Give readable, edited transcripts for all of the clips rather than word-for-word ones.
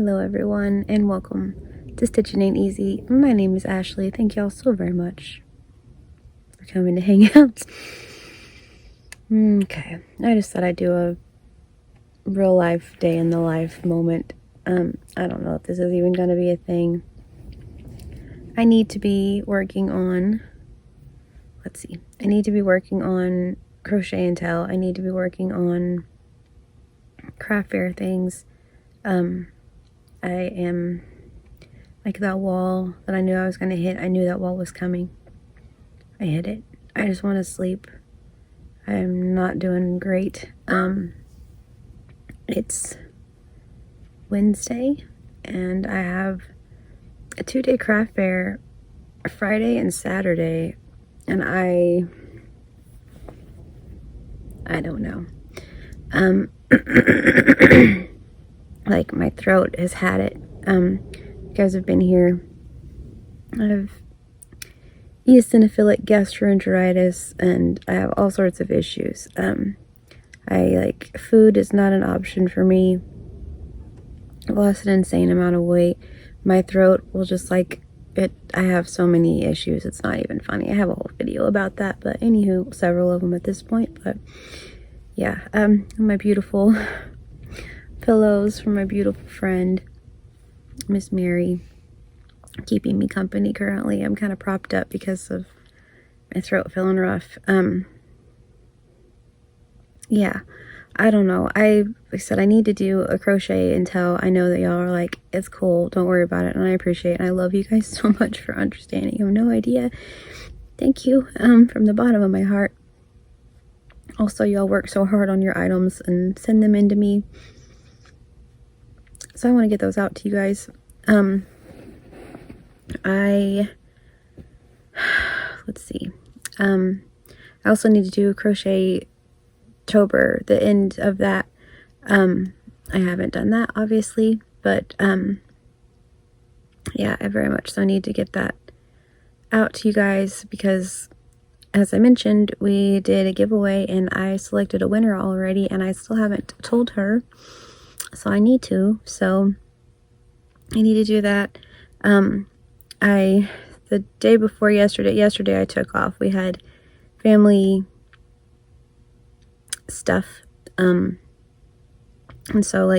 Hello everyone and welcome to Stitching Ain't Easy. My name is Ashley. Thank y'all so very much for coming to hang out. Okay, I just thought I'd do a real life day in the life moment. I don't know if this is even gonna be a thing. I need to be working on, I need to be working on crochet and tell. I need to be working on craft fair things. I am like that wall that I knew I was going to hit. I knew that wall was coming. I hit it. I just want to sleep. I'm not doing great. It's Wednesday and I have a 2-day craft fair Friday and Saturday, and I don't know. Like my throat has had it. You guys have been here. I have eosinophilic gastroenteritis and I have all sorts of issues. Food is not an option for me. I've lost an insane amount of weight. My throat will just I have so many issues. It's not even funny. I have a whole video about that, but anywho, several of them at this point. But yeah, my beautiful pillows from my beautiful friend Miss Mary, keeping me company currently. I'm kind of propped up because of my throat feeling rough. Yeah, I don't know. Like I said, I need to do a crochet until I know that y'all are like, it's cool, don't worry about it, and I appreciate it, and I love you guys so much for understanding. You have no idea. Thank you, from the bottom of my heart. Also, y'all work so hard on your items and send them in to me. So I want to get those out to you guys. Let's see. I also need to do crochet October, the end of that. I haven't done that obviously, but yeah, I very much so need to get that out to you guys because, as I mentioned, we did a giveaway and I selected a winner already and I still haven't told her. So I need to. So I need to do that. The day before yesterday I took off. We had family stuff. And so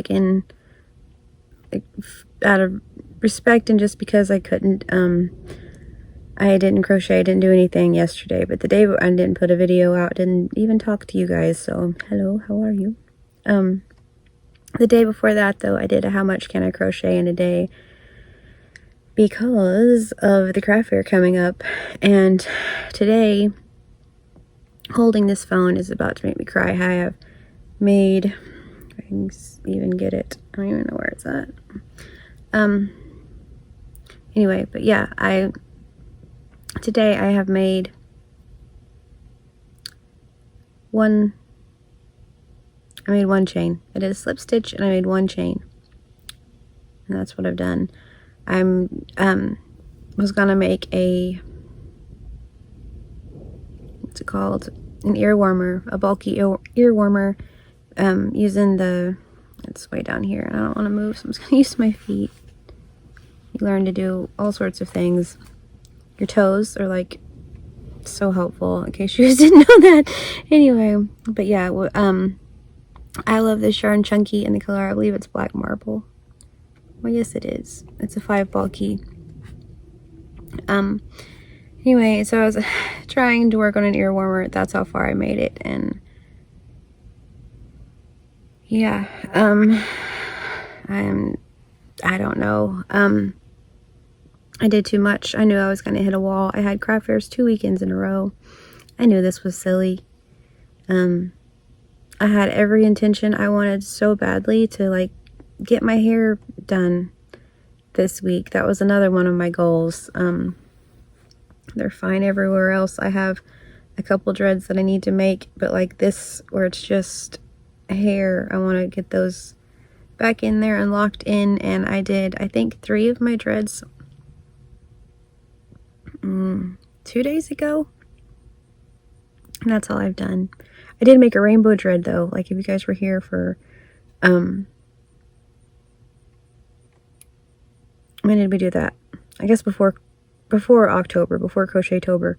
out of respect and just because I couldn't, I didn't crochet, I didn't do anything yesterday, but the day I didn't put a video out, didn't even talk to you guys. So hello, how are you? The day before that, though, I did a how much can I crochet in a day because of the craft fair coming up. And today, holding this phone is about to make me cry. I have made, if I can even get it, I don't even know where it's at. Anyway, but yeah, today I have made one chain. I did a slip stitch and I made one chain. And that's what I've done. Was gonna make what's it called? An ear warmer, a bulky ear warmer, using it's way down here and I don't want to move, so I'm just gonna use my feet. You learn to do all sorts of things. Your toes are like so helpful, in case you guys didn't know that. Anyway, but yeah, I love this yarn Chonky in the color, I believe it's black marble. Well, yes it is. It's a 5 bulky. Anyway, so I was trying to work on an ear warmer. That's how far I made it, and yeah, I don't know. I did too much. I knew I was going to hit a wall. I had craft fairs 2 weekends in a row. I knew this was silly. I had every intention. I wanted so badly to get my hair done this week. That was another one of my goals. They're fine everywhere else. I have a couple dreads that I need to make, but this where it's just hair, I want to get those back in there and locked in. And I did, I think, 3 of my dreads 2 days ago, and that's all I've done. I did make a rainbow dread though, if you guys were here for When did we do that? I guess before October, before Crochet-tober.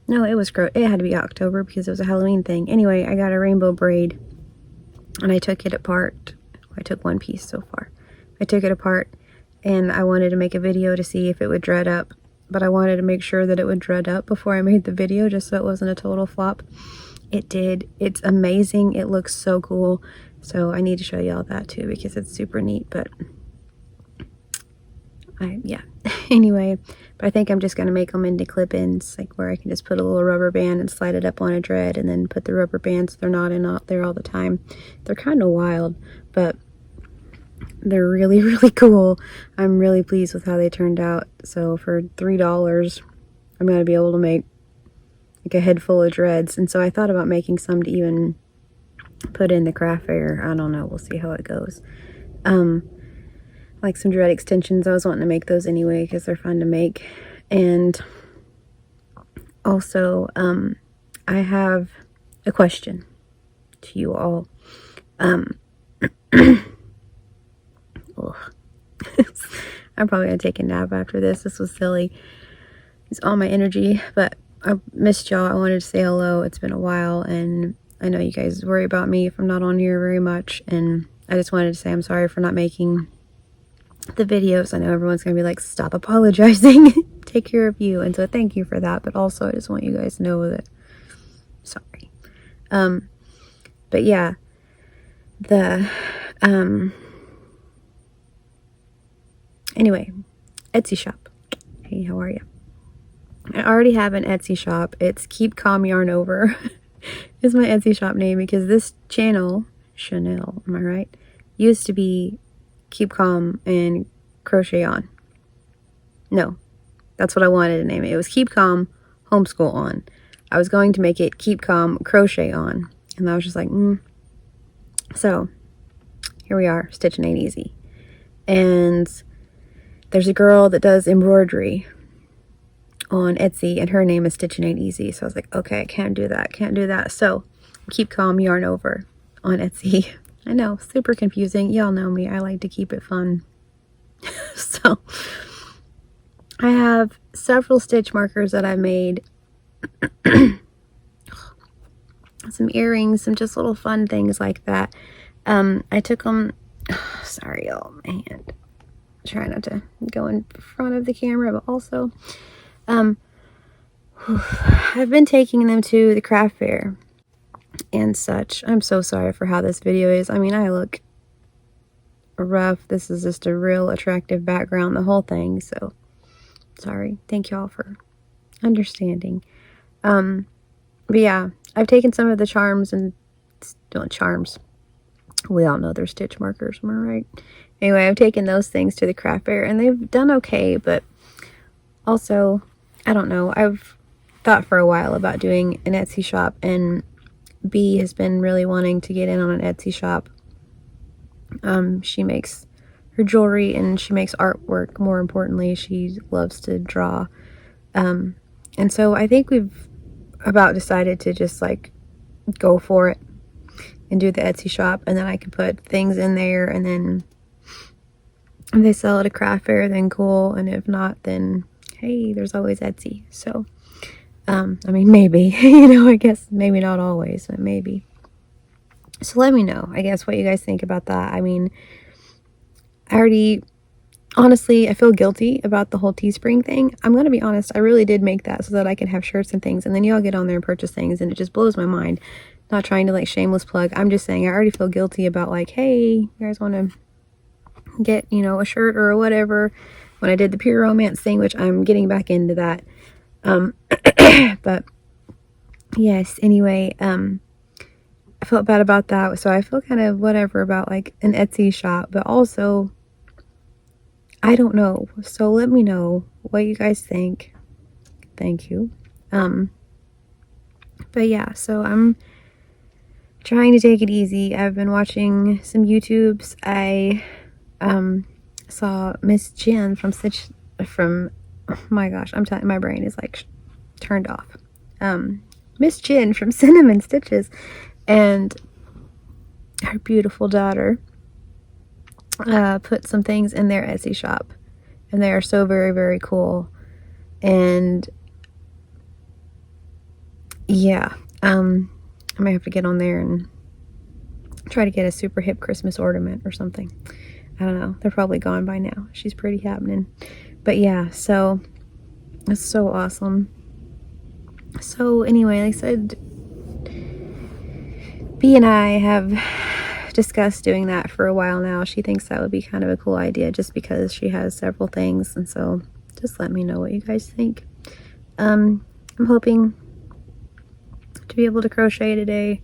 No, it had to be October because it was a Halloween thing. Anyway, I got a rainbow braid and I took it apart. I took one piece so far. I took it apart and I wanted to make a video to see if it would dread up, but I wanted to make sure that it would dread up before I made the video just so it wasn't a total flop. It did. It's amazing. It looks so cool. So I need to show you all that too because it's super neat, but yeah. Anyway, but I think I'm just going to make them into clip-ins, like where I can just put a little rubber band and slide it up on a dread and then put the rubber bands so they're not out there all the time. They're kind of wild, but they're really, really cool. I'm really pleased with how they turned out. So for $3, I'm going to be able to make like a head full of dreads. And so I thought about making some to even put in the craft fair. I don't know. We'll see how it goes. Like some dread extensions. I was wanting to make those anyway because they're fun to make. And also, I have a question to you all. I'm probably going to take a nap after this. This was silly. It's all my energy, but I missed y'all. I wanted to say hello. It's been a while, and I know you guys worry about me if I'm not on here very much, and I just wanted to say I'm sorry for not making the videos. I know everyone's gonna be like, stop apologizing. Take care of you. And so thank you for that, but also I just want you guys to know that sorry. But yeah, the anyway, Etsy shop. Hey, how are you? I already have an Etsy shop. It's Keep Calm Yarn Over is my Etsy shop name because this channel, Chanel, am I right, used to be Keep Calm and Crochet On. No, that's what I wanted to name it. It was Keep Calm Homeschool On. I was going to make it Keep Calm Crochet On. And I was just like, So, here we are. Stitching ain't easy. And there's a girl that does embroidery on Etsy, and her name is Stitching Ain't Easy. So I was like, okay, I can't do that. So, Keep Calm Yarn Over on Etsy. I know, super confusing. Y'all know me. I like to keep it fun. So, I have several stitch markers that I made. Some earrings, some just little fun things like that. I took them... sorry, y'all. My hand. Try not to go in front of the camera, but also... I've been taking them to the craft fair and such. I'm so sorry for how this video is. I mean, I look rough. This is just a real attractive background, the whole thing. So, sorry. Thank y'all for understanding. But yeah, I've taken some of the charms and charms. We all know they're stitch markers, am I right? Anyway, I've taken those things to the craft fair and they've done okay, but also, I don't know. I've thought for a while about doing an Etsy shop, and B has been really wanting to get in on an Etsy shop. She makes her jewelry and she makes artwork. More importantly, she loves to draw. And so I think we've about decided to just like go for it and do the Etsy shop, and then I can put things in there, and then if they sell at a craft fair, then cool, and if not, then hey, there's always Etsy. So I mean, maybe, I guess maybe not always, but maybe. So let me know, I guess, what you guys think about that. I mean, honestly, I feel guilty about the whole Teespring thing. I'm going to be honest, I really did make that so that I can have shirts and things, and then y'all get on there and purchase things, and it just blows my mind. Not trying to, like, shameless plug. I'm just saying I already feel guilty about, like, hey, you guys want to get, a shirt or whatever. When I did the Pure Romance thing, which I'm getting back into that. But yes, anyway, I felt bad about that. So I feel kind of whatever about like an Etsy shop, but also I don't know. So let me know what you guys think. Thank you. But yeah, so I'm trying to take it easy. I've been watching some YouTubes. I saw Miss Jen from oh my gosh, I'm telling you, my brain is like turned off. Miss Jen from Cinnamon Stitches and her beautiful daughter put some things in their Etsy shop. and they are so very, very cool. And yeah, I might have to get on there and try to get a super hip Christmas ornament or something. I don't know. They're probably gone by now. She's pretty happening. But yeah, so it's so awesome. So anyway, like I said, B and I have discussed doing that for a while now. She thinks that would be kind of a cool idea just because she has several things. And so just let me know what you guys think. I'm hoping to be able to crochet today.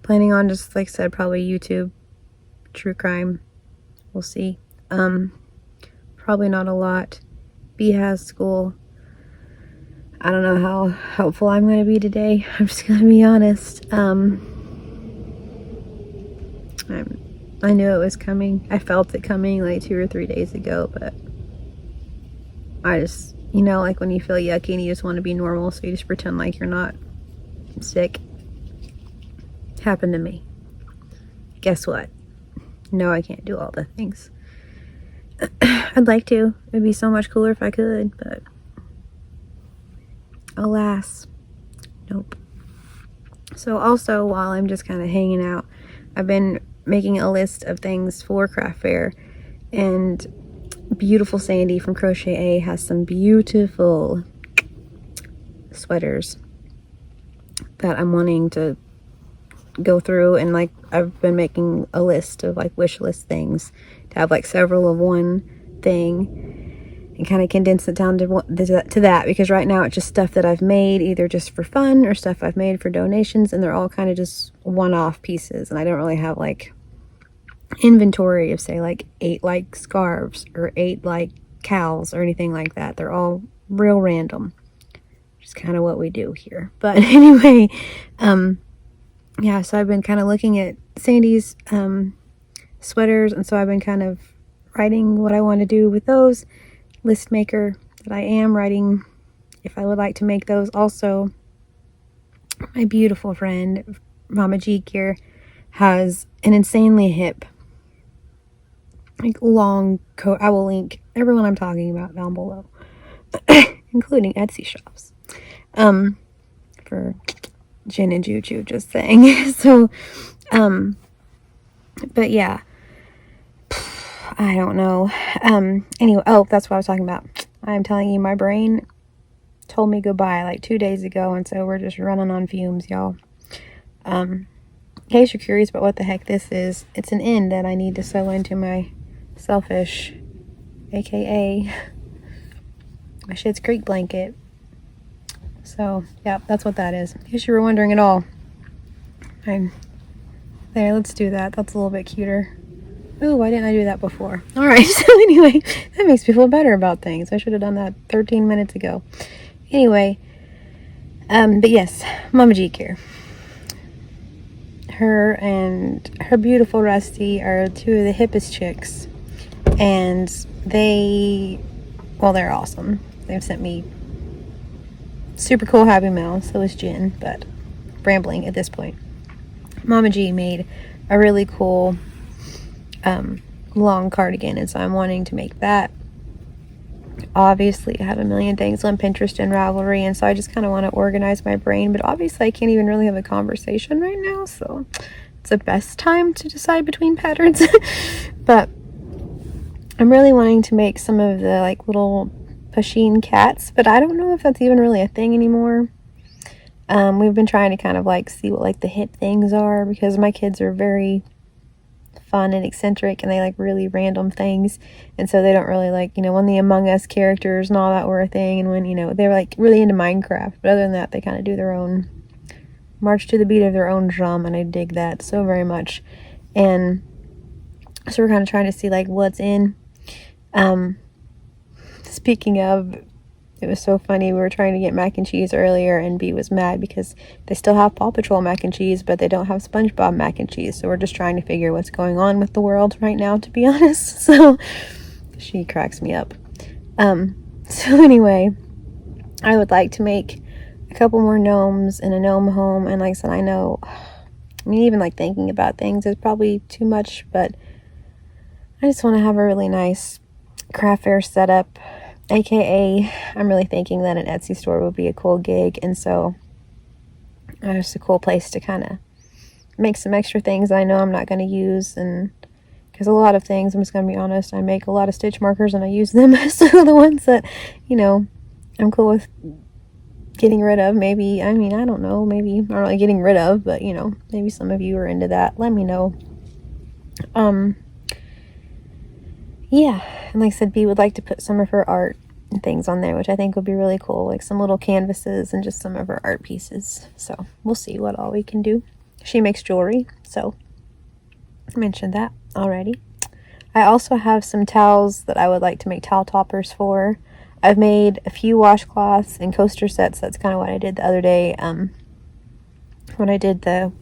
Planning on just, like I said, probably YouTube, true crime. We'll see. Probably not a lot. B has school. I don't know how helpful I'm going to be today. I'm just going to be honest. I knew it was coming. I felt it coming like 2 or 3 days ago, but I just, you know, like when you feel yucky and you just want to be normal, so you just pretend like you're not sick. Happened to me. Guess what? No, I can't do all the things. I'd like to. It'd be so much cooler if I could, but alas, nope. So also, while I'm just kind of hanging out, I've been making a list of things for craft fair, and beautiful Sandy from Crochet A has some beautiful sweaters that I'm wanting to go through, and like I've been making a list of like wish list things to have like several of one thing and kind of condense it down to that, because right now it's just stuff that I've made either just for fun or stuff I've made for donations, and they're all kind of just one-off pieces, and I don't really have like inventory of say like 8 like scarves or 8 like cows or anything like that. They're all real random, just kind of what we do here. But anyway, yeah, so I've been kind of looking at Sandy's sweaters, and so I've been kind of writing what I want to do with those. List maker that I am writing if I would like to make those. Also, my beautiful friend Mama G Gear has an insanely hip like long coat. I will link everyone I'm talking about down below, including Etsy shops, for Jin and Juju, just saying. So but yeah, I don't know. Anyway, oh, that's what I was talking about. I'm telling you, my brain told me goodbye like 2 days ago, and so we're just running on fumes, y'all. In case you're curious about what the heck this is, it's an end that I need to sew into my selfish, aka my Schitt's Creek blanket. So, yeah, that's what that is. In case you were wondering at all. There, let's do that. That's a little bit cuter. Ooh, why didn't I do that before? Alright, so anyway, that makes me feel better about things. I should have done that 13 minutes ago. Anyway, but yes, Mama G Care. Her and her beautiful Rusty are 2 of the hippest chicks. And they're awesome. They've sent me super cool Happy Mail. So is Jen, but rambling at this point. Mama G made a really cool long cardigan, and so I'm wanting to make that. Obviously, I have a million things on Pinterest and Ravelry, and so I just kind of want to organize my brain, but obviously I can't even really have a conversation right now, so it's the best time to decide between patterns. But I'm really wanting to make some of the like little Pusheen cats, but I don't know if that's even really a thing anymore. We've been trying to kind of like see what like the hip things are, because my kids are very fun and eccentric, and they like really random things, and so they don't really like, you know, when the Among Us characters and all that were a thing, and when, you know, they're like really into Minecraft, but other than that they kind of do their own, march to the beat of their own drum, and I dig that so very much. And so we're kind of trying to see like what's in. Speaking of, it was so funny, we were trying to get mac and cheese earlier, and B was mad because they still have Paw Patrol mac and cheese, but they don't have SpongeBob mac and cheese. So we're just trying to figure what's going on with the world right now, to be honest. So she cracks me up. So anyway, I would like to make a couple more gnomes in a gnome home, and like I said, I know, I mean, even like thinking about things is probably too much, but I just want to have a really nice craft fair setup, aka I'm really thinking that an Etsy store would be a cool gig, and so it's a cool place to kind of make some extra things I know I'm not going to use. And because a lot of things, I'm just going to be honest, I make a lot of stitch markers and I use them. So the ones that, you know, I'm cool with getting rid of, maybe, I mean, I don't know, maybe not really getting rid of, but you know, maybe some of you are into that. Let me know. Yeah, and like I said, Bea would like to put some of her art and things on there, which I think would be really cool, like some little canvases and just some of her art pieces. So we'll see what all we can do. She makes jewelry, so I mentioned that already. I also have some towels that I would like to make towel toppers for. I've made a few washcloths and coaster sets. That's kind of what I did the other day. When I did the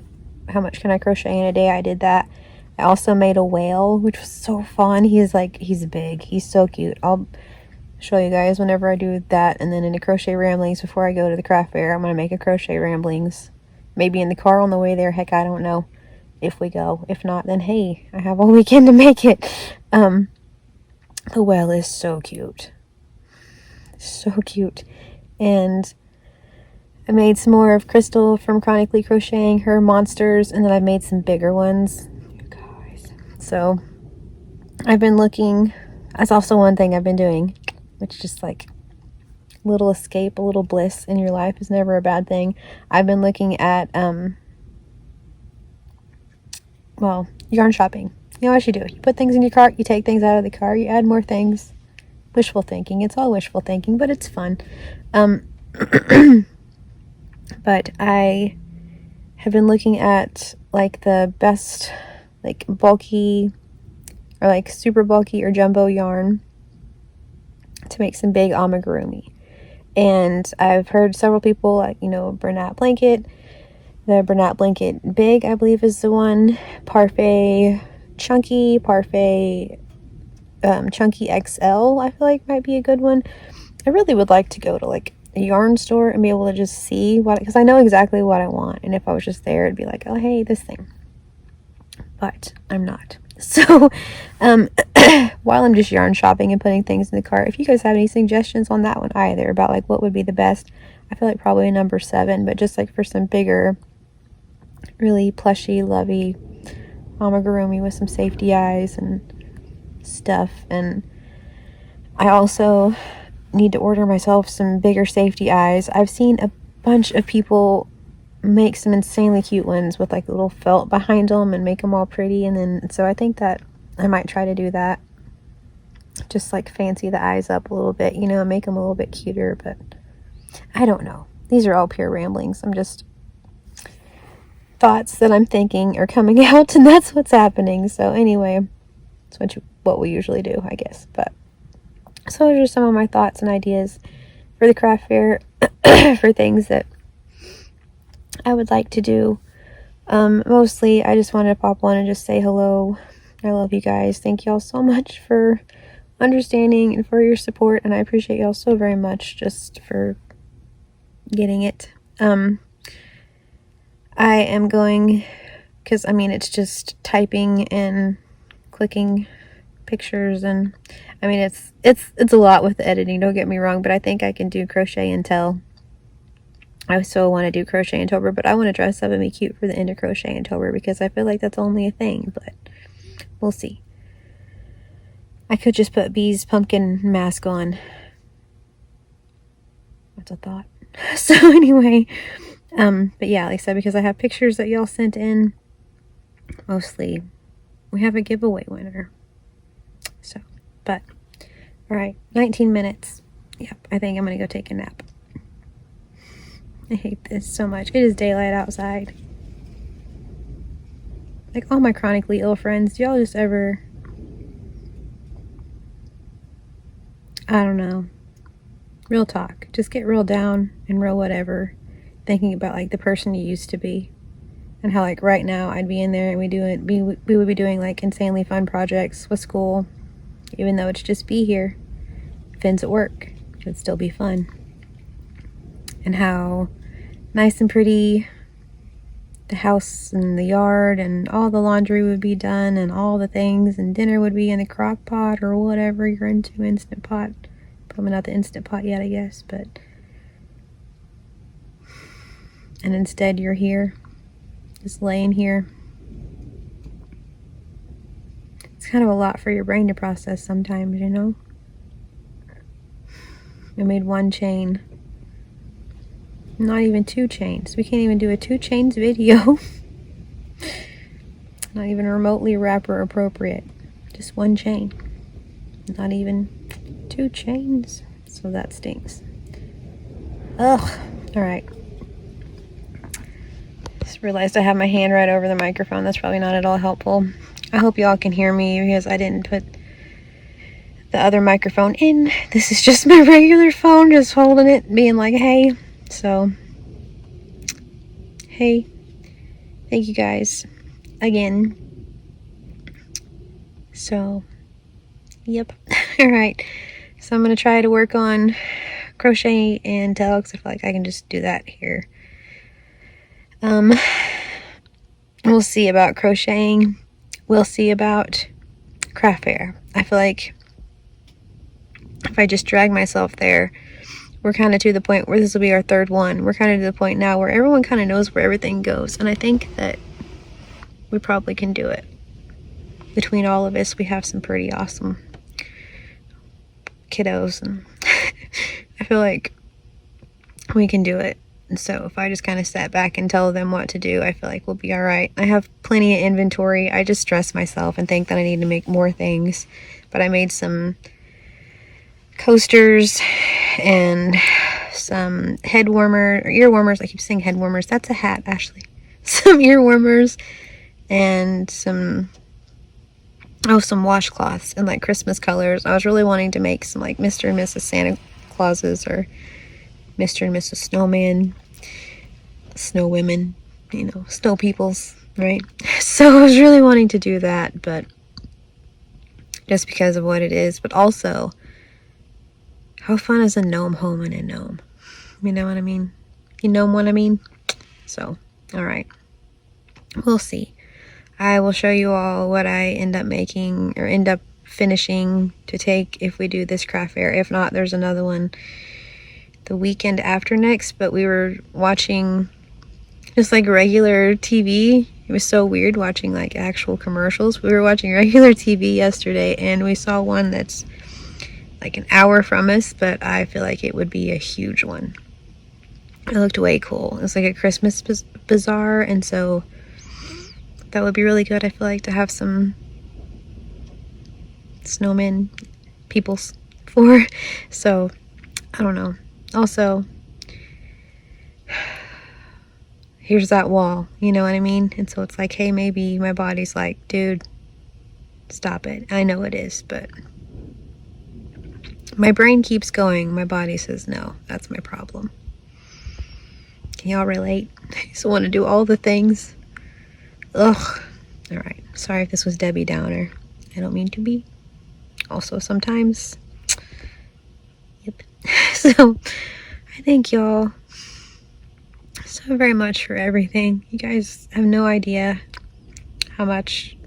how much can I crochet in a day, I did that. I also made a whale, which was so fun. He's big. He's so cute. I'll show you guys whenever I do that. And then in the crochet ramblings before I go to the craft fair, I'm going to make a crochet ramblings. Maybe in the car on the way there. Heck, I don't know if we go. If not, then hey, I have all weekend to make it. The whale is so cute. So cute. And I made some more of Crystal from Chronically Crocheting, her monsters, and then I've made some bigger ones. You guys. So I've been looking. That's also one thing I've been doing, which is just like a little escape, a little bliss in your life is never a bad thing. I've been looking at well, yarn shopping. You know what you do. You put things in your cart, you take things out of the cart, you add more things. Wishful thinking. It's all wishful thinking, but it's fun. But I have been looking at like the best like bulky or like super bulky or jumbo yarn to make some big amigurumi. And I've heard several people, like, you know, Bernat Blanket. The Bernat Blanket Big, I believe, is the one. Parfait Chunky, Parfait Chunky XL, I feel like might be a good one. I really would like to go to like a yarn store and be able to just see what, because I know exactly what I want. And if I was just there, it'd be like, oh, hey, this thing. But I'm not. So, while I'm just yarn shopping and putting things in the cart, if you guys have any suggestions on that one either, about like what would be the best, I feel like probably number 7, but just like for some bigger, really plushy, lovey amigurumi with some safety eyes and stuff. And I also need to order myself some bigger safety eyes. I've seen a bunch of people make some insanely cute ones with like a little felt behind them and make them all pretty, and then so I think that I might try to do that, just like fancy the eyes up a little bit, you know, make them a little bit cuter. But I don't know, these are all pure ramblings. I'm just thoughts that I'm thinking are coming out, and that's what's happening. So anyway, it's what we usually do, I guess. But so those are some of my thoughts and ideas for the craft fair for things that I would like to do. Mostly I just wanted to pop on and just say hello. I love you guys. Thank y'all so much for understanding and for your support, and I appreciate y'all so very much just for getting it. I am going, because I mean it's just typing and clicking pictures, and I mean it's a lot with the editing, don't get me wrong, but I think I can do crochet and tell. I still want to do crochet in October, but I want to dress up and be cute for the end of crochet in October, because I feel like that's only a thing, but we'll see. I could just put Bee's pumpkin mask on. That's a thought. So anyway, but yeah, like I said, because I have pictures that y'all sent in, mostly, we have a giveaway winner. So, but, all right, 19 minutes. Yep, I think I'm going to go take a nap. I hate this so much. It is daylight outside. Like, all my chronically ill friends, do y'all just ever, I don't know, real talk, just get real down and real whatever, thinking about like the person you used to be, and how like right now I'd be in there and we would be doing like insanely fun projects with school, even though it's just be here. Fins at work, it'd still be fun. And how nice and pretty the house and the yard, and all the laundry would be done, and all the things, and dinner would be in the crock pot or whatever you're into, Instant Pot. Probably not the Instant Pot yet, I guess, but... And instead you're here, just laying here. It's kind of a lot for your brain to process sometimes, you know? We made 1 chain. Not even 2 chains. We can't even do a 2 chains video. Not even remotely wrapper appropriate. Just 1 chain. Not even 2 chains. So that stinks. Ugh. Alright. Just realized I have my hand right over the microphone. That's probably not at all helpful. I hope y'all can hear me because I didn't put the other microphone in. This is just my regular phone, just holding it, being like, hey. So, hey. Thank you guys again. So, yep. Alright. So I'm going to try to work on crochet and tell, because I feel like I can just do that here. We'll see about crocheting. We'll see about craft fair. I feel like if I just drag myself there, we're kind of to the point where this will be our 3rd one. We're kind of to the point now where everyone kind of knows where everything goes. And I think that we probably can do it. Between all of us, we have some pretty awesome kiddos. And I feel like we can do it. And so if I just kind of sat back and tell them what to do, I feel like we'll be all right. I have plenty of inventory. I just stress myself and think that I need to make more things. But I made some coasters and some head warmer, or ear warmers. I keep saying head warmers. That's a hat, Ashley. Some ear warmers and some washcloths in like Christmas colors. I was really wanting to make some like Mr. and Mrs. Santa Clauses or Mr. and Mrs. Snowman, snow women, you know, snow peoples, right? So I was really wanting to do that, but just because of what it is, but also how fun is a gnome home in a gnome? You know what I mean? You know what I mean? So, all right. We'll see. I will show you all what I end up making or end up finishing to take if we do this craft fair. If not, there's another one the weekend after next, but we were watching just like regular TV. It was so weird watching like actual commercials. We were watching regular TV yesterday and we saw one that's like an hour from us, but I feel like it would be a huge one. It looked way cool. It's like a Christmas bazaar, and so that would be really good. I feel like to have some snowmen peoples for. So I don't know. Also, here's that wall, you know what I mean? And so it's like, hey, maybe my body's like, dude, stop it. I know it is, but my brain keeps going. My body says no. That's my problem. Can y'all relate? I just want to do all the things. Ugh. All right. Sorry if this was Debbie Downer. I don't mean to be. Also, sometimes. Yep. So, I thank y'all so very much for everything. You guys have no idea how much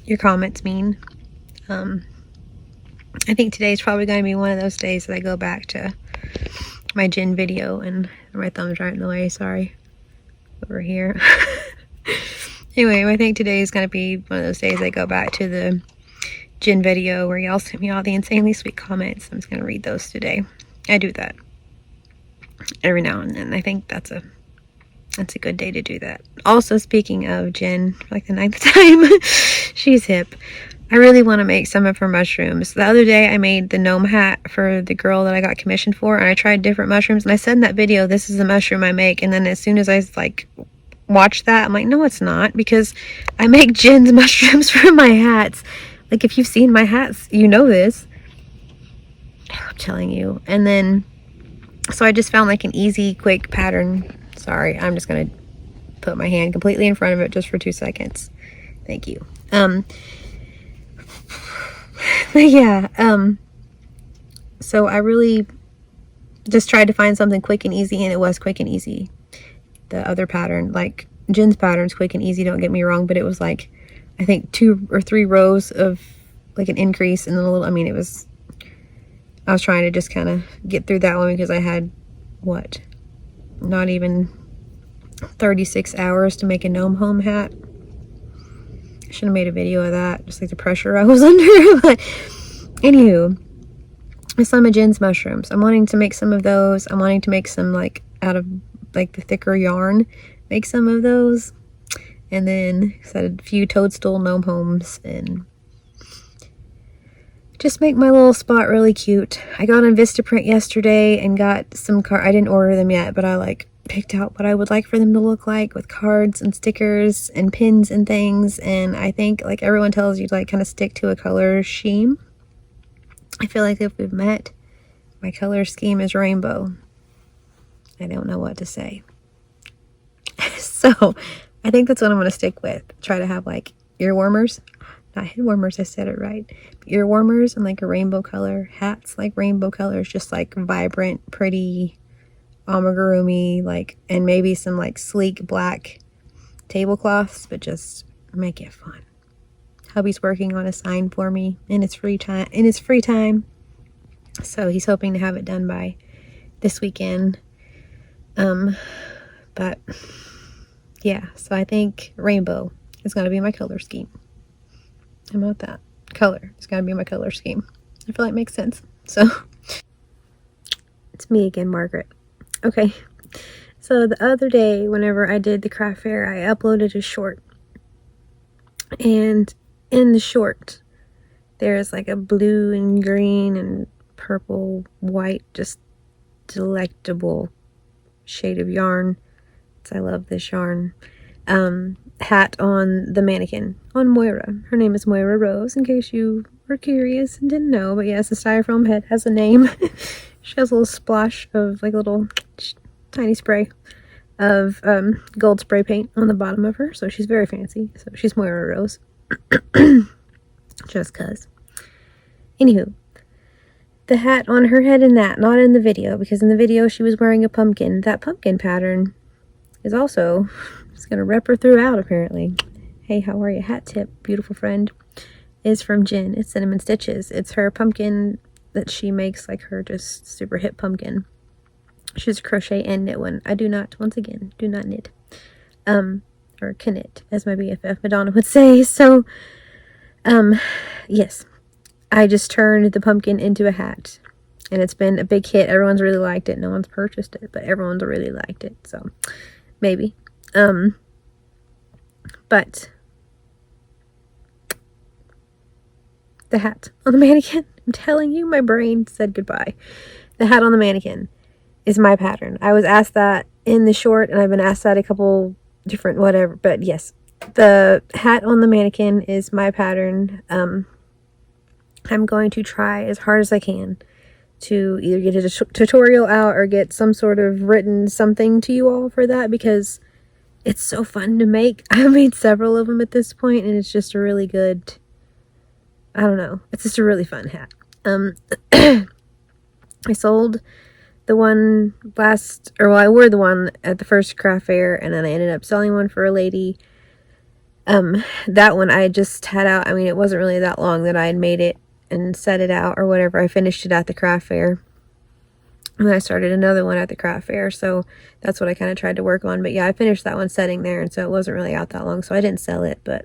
your comments mean. I think today's probably going to be one of those days that I go back to my gin video, and my thumb's right in the way, sorry. Over here. Anyway, I think today is going to be one of those days I go back to the gin video where y'all sent me all the insanely sweet comments. I'm just going to read those today. I do that every now and then. I think that's a good day to do that. Also, speaking of Jen, for like the 9th time, she's hip. I really want to make some of her mushrooms. The other day I made the gnome hat for the girl that I got commissioned for, and I tried different mushrooms, and I said in that video, this is the mushroom I make, and then as soon as I like watched that, I'm like, no, it's not, because I make Jen's mushrooms for my hats. Like, if you've seen my hats, you know this. I'm telling you. And then, so I just found like an easy, quick pattern. Sorry, I'm just going to put my hand completely in front of it just for 2 seconds. Thank you. But yeah, so I really just tried to find something quick and easy, and it was quick and easy. the other pattern. Like, Jen's pattern's quick and easy, don't get me wrong, but it was like, I think 2 or 3 rows of like an increase, and then a little, I mean, I was trying to just kind of get through that one because I had, what, not even 36 hours to make a gnome home hat. I should have made a video of that, just like the pressure I was under. But anywho, some of Jen's mushrooms. I'm wanting to make some of those. I'm wanting to make some like out of like the thicker yarn. Make some of those. And then I had a few toadstool gnome homes and just make my little spot really cute. I got on Vistaprint yesterday and got some I didn't order them yet, but I like picked out what I would like for them to look like with cards and stickers and pins and things. And I think, like everyone tells you, to like kind of stick to a color scheme. I feel like if we've met, my color scheme is rainbow. I don't know what to say. So I think that's what I'm going to stick with. Try to have like ear warmers. Not head warmers, I said it right. Ear warmers and like a rainbow color. Hats like rainbow colors, just like vibrant, pretty amigurumi, like, and maybe some like sleek black tablecloths, but just make it fun. Hubby's working on a sign for me in his free time. So he's hoping to have it done by this weekend. But yeah, so I think rainbow is going to be my color scheme. How about that? Color is going to be my color scheme. I feel like it makes sense. So it's me again, Margaret. Okay. So the other day, whenever I did the craft fair, I uploaded a short. And in the short, there's like a blue and green and purple, white, just delectable shade of yarn. I love this yarn. Hat on the mannequin, on Moira. Her name is Moira Rose, in case you were curious and didn't know. But yes, the styrofoam head has a name. She has a little splash of like a little tiny spray of gold spray paint on the bottom of her. So she's very fancy. So she's Moira Rose. Just cuz. Anywho, the hat on her head in that, not in the video, because in the video she was wearing a pumpkin. That pumpkin pattern is also, it's going to rep her throughout apparently. Hey, how are you? Hat tip, beautiful friend, is from Jen. It's Cinnamon Stitches. It's her pumpkin that she makes, like her just super hip pumpkin. She's a crochet and knit one. I do not, once again, do not knit. Or can knit, as my BFF Madonna would say. So, yes. I just turned the pumpkin into a hat. And it's been a big hit. Everyone's really liked it. No one's purchased it, but everyone's really liked it. So, maybe. But the hat on the mannequin, I'm telling you, my brain said goodbye. The hat on the mannequin is my pattern. I was asked that in the short, and I've been asked that a couple different whatever, but yes, the hat on the mannequin is my pattern. I'm going to try as hard as I can to either get a tutorial out or get some sort of written something to you all for that, because it's so fun to make. I've made several of them at this point, and it's just a really good, I don't know, it's just a really fun hat. I sold the one I wore the one at the first craft fair, and then I ended up selling one for a lady. That one I just had out, I mean, it wasn't really that long that I had made it and set it out or whatever. I finished it at the craft fair. And I started another one at the craft fair, so that's what I kind of tried to work on. But yeah, I finished that one setting there, and so it wasn't really out that long, so I didn't sell it. But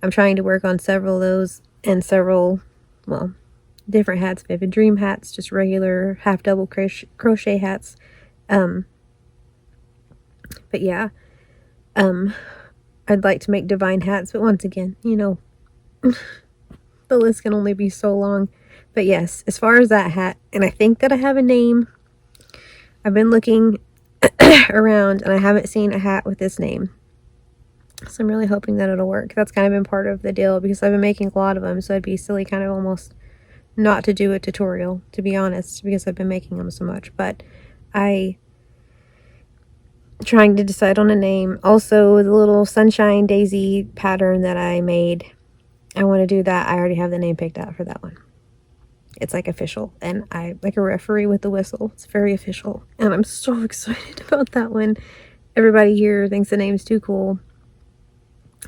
I'm trying to work on several of those and several, well, different hats. Vivid Dream hats, just regular half double crochet hats. But yeah, I'd like to make divine hats, but once again, you know, the list can only be so long. But yes, as far as that hat, and I think that I have a name. I've been looking around and I haven't seen a hat with this name. So I'm really hoping that it'll work. That's kind of been part of the deal, because I've been making a lot of them. So it'd be silly kind of almost not to do a tutorial, to be honest, because I've been making them so much. But I'm trying to decide on a name. Also, the little sunshine daisy pattern that I made, I want to do that. I already have the name picked out for that one. It's like official, and I like a referee with the whistle. It's very official, and I'm so excited about that one. everybody here thinks the name's too cool,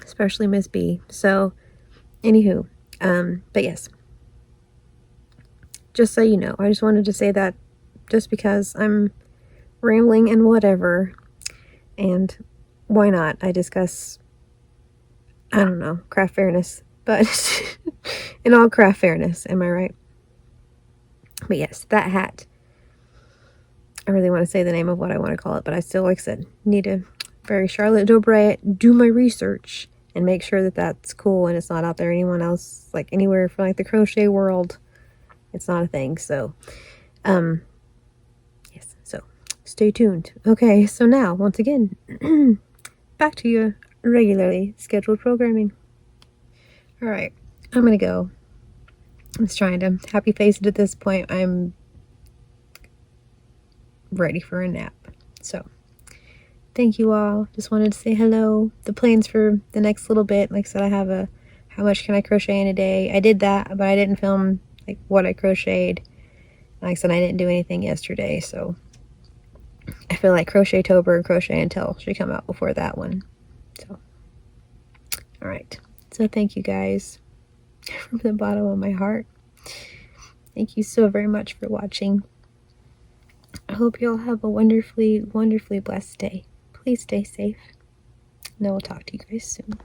especially Miss B. So, anywho, but yes, just so you know, I just wanted to say that just because I'm rambling and whatever, and why not? I discuss, I don't know, craft fairness, but in all craft fairness, am I right? But yes, that hat. I really want to say the name of what I want to call it, but I still, like I said, need to very Charlotte Dobre do my research and make sure that that's cool and it's not out there anyone else, like anywhere from like the crochet world. It's not a thing. So, yes, so stay tuned. Okay, so now, once again, back to your regularly scheduled programming. All right, I'm going to go. I'm just trying to happy face it at this point. I'm ready for a nap. So, thank you all. Just wanted to say hello. The plans for the next little bit, like I said, I have a how much can I crochet in a day. I did that, but I didn't film like what I crocheted. Like I said, I didn't do anything yesterday, so I feel like Crochet-tober or Crochet Until should come out before that one. So, all right. So thank you guys from the bottom of my heart. Thank you so very much for watching. I hope you all have a wonderfully, wonderfully blessed day. Please stay safe. And I will talk to you guys soon.